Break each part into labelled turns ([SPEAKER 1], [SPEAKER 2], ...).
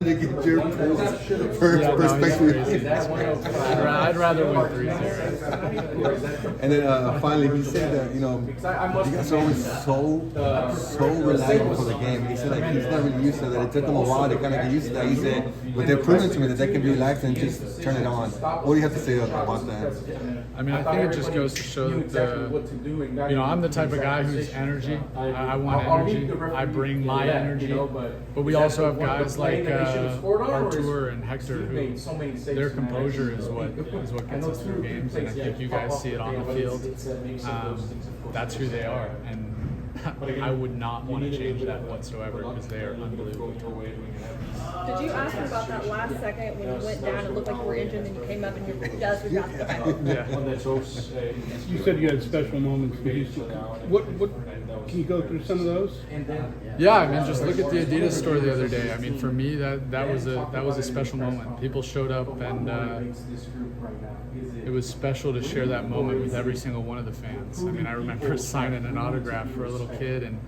[SPEAKER 1] to get your perspective.
[SPEAKER 2] I'd rather win 3-0.
[SPEAKER 1] And then finally, he said that you guys are always so reliable for the game. He said like he's not really used to that. It took him a while to kind of get used to that. He said, but they're proving to me that they can be relaxed and just turn it on. What do you have to say about that?
[SPEAKER 2] I mean, I think it just goes to show that I'm the type of guy who's energy. I want energy. I bring my energy. But we also have guys like Artur and Hector who their composure is what gets us through games. And I think you guys see it on the field. That's who they are. And I would not want to change that whatsoever because they are unbelievable.
[SPEAKER 3] Did you ask him about that last second when you went down and looked like you were injured and you came up and your dust was out the back?
[SPEAKER 2] Yeah.
[SPEAKER 4] You said you had special moments. What can you go through some of those?
[SPEAKER 2] Yeah, I mean, just look at the Adidas store the other day. I mean, for me, that was a special moment. People showed up, and it was special to share that moment with every single one of the fans. I mean, I remember signing an autograph for a little kid, and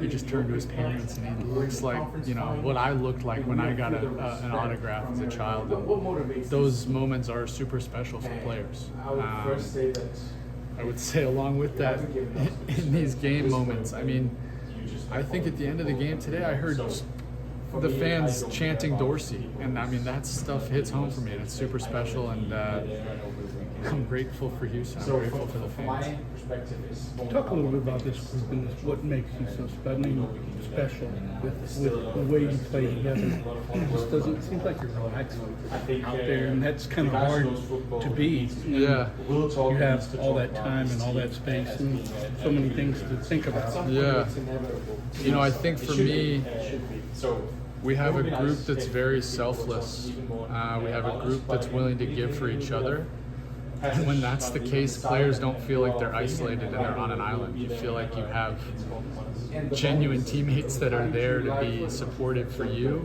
[SPEAKER 2] he just turned to his parents, and he looks like what I looked like when I got an autograph as a child. And those moments are super special for players. I would say along with that, in these game moments, I mean, I think at the end of the game today, I heard the fans chanting Dorsey, and I mean, that stuff hits home for me, and it's super special, and I'm grateful for Houston. I'm grateful for the fans.
[SPEAKER 4] Talk a little bit about this group and what makes you so special with the way you play together. It just doesn't seem like you're relaxed out there, and that's kind of hard to be.
[SPEAKER 2] Yeah.
[SPEAKER 4] You have all that time and all that space and so many things to think about.
[SPEAKER 2] Yeah. I think for me, we have a group that's very selfless. We have a group that's willing to give for each other. And when that's the case, players don't feel like they're isolated and they're on an island. You feel like you have genuine teammates that are there to be supportive for you.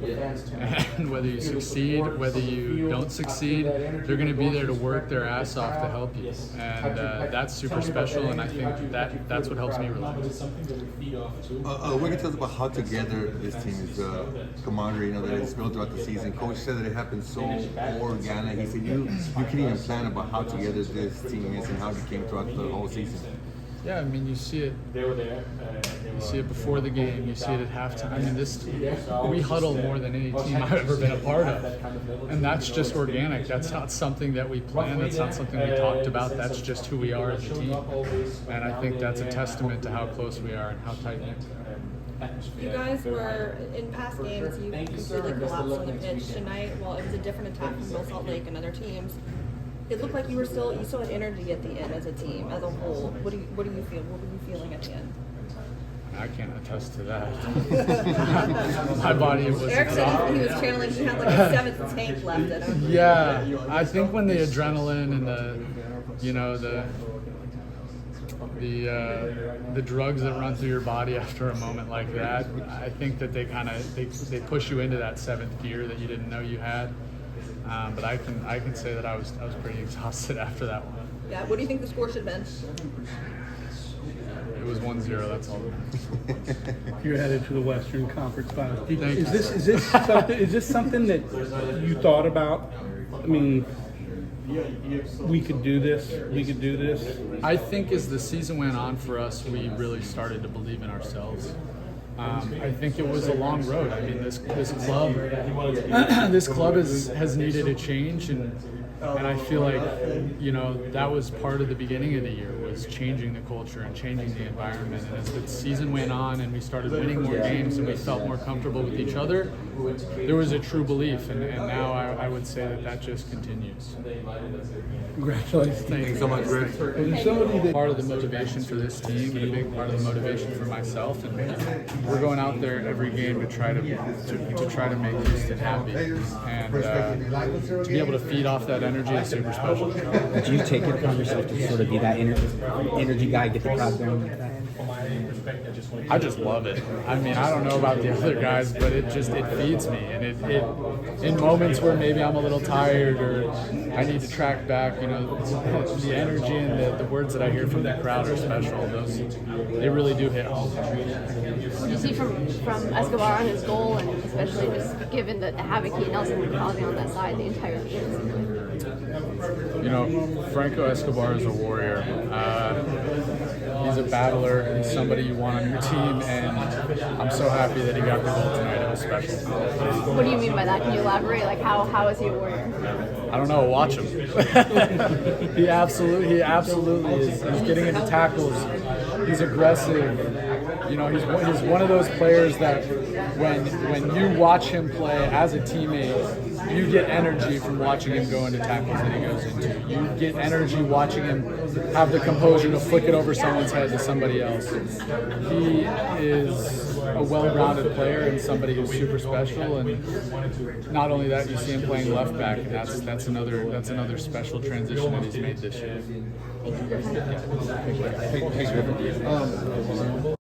[SPEAKER 2] And whether you succeed, whether you don't succeed, they're going to be there to work their ass off to help you. And that's super special, and I think that's what helps me relax.
[SPEAKER 1] What can you tell us about how together this team is, camaraderie, that it's built throughout the season? Coach said that it happened so organic. He said you can even plan about how together this team is and how it came throughout the whole season.
[SPEAKER 2] Yeah, I mean, you see it. You see it before the game. You see it at halftime. I mean, we huddle more than any team I've ever been a part of, and that's just organic. That's not something that we planned. That's not something we talked about. That's just who we are as a team, and I think that's a testament to how close we are and how tight knit.
[SPEAKER 3] You guys were, in past games, you completely collapsed on the pitch. Tonight, while it was a different attack from Bill Salt Lake and other teams, it looked like you still had energy at the end as a team, as a whole. What do you feel? What were you feeling at the end?
[SPEAKER 2] I can't attest to that. My body was
[SPEAKER 3] Eric said he was channeling, he had like a seventh tank left in him.
[SPEAKER 2] Yeah, I think when the adrenaline and the drugs that run through your body after a moment like that, I think that they push you into that seventh gear that you didn't know you had. But I can say that I was pretty exhausted after that one.
[SPEAKER 3] Yeah. What do you think the score should have been?
[SPEAKER 2] It was 1-0. That's all.
[SPEAKER 4] You're headed to the Western Conference Finals.
[SPEAKER 2] Thank you.
[SPEAKER 4] Is this something that you thought about? I mean, we could do this. We could do this.
[SPEAKER 2] I think as the season went on for us, we really started to believe in ourselves. I think it was a long road. I mean, this club has needed a change, and I feel like that was part of the beginning of the year, was changing the culture and changing the environment. And as the season went on and we started winning more games and we felt more comfortable with each other, there was a true belief, and now I would say that just continues.
[SPEAKER 4] Congratulations.
[SPEAKER 2] Thanks
[SPEAKER 1] so much, Griff.
[SPEAKER 2] Part of the motivation for this team and a big part of the motivation for myself, and we're going out there every game to try to make Houston happy, and to be able to feed off that energy is super special.
[SPEAKER 5] Do you take it upon yourself to sort of be that energy guy, get the crowd going like that?
[SPEAKER 2] I just love it. I mean, I don't know about the other guys, but it feeds me, and it in moments where maybe I'm a little tired or I need to track back, the energy and the words that I hear from the crowd are special. They really do hit home.
[SPEAKER 5] What do you see from Escobar on his goal, and especially just given the havoc he and Nelson were causing on that side the entire game?
[SPEAKER 2] Franco Escobar is a warrior. He's a battler. He's somebody you want on your team, and I'm so happy that he got the goal tonight. It was special.
[SPEAKER 5] What do you mean by that? Can you elaborate? Like, how is he a warrior?
[SPEAKER 2] I don't know. Watch him. He absolutely is. He's getting into tackles. He's aggressive. He's one of those players that when you watch him play as a teammate, you get energy from watching him go into tackles that he goes into. You get energy watching him have the composure to flick it over someone's head to somebody else. He is a well-rounded player and somebody who's super special. And not only that, you see him playing left back, and that's another special transition that he's made this year.
[SPEAKER 5] Thank you.
[SPEAKER 1] Thanks, Griffin.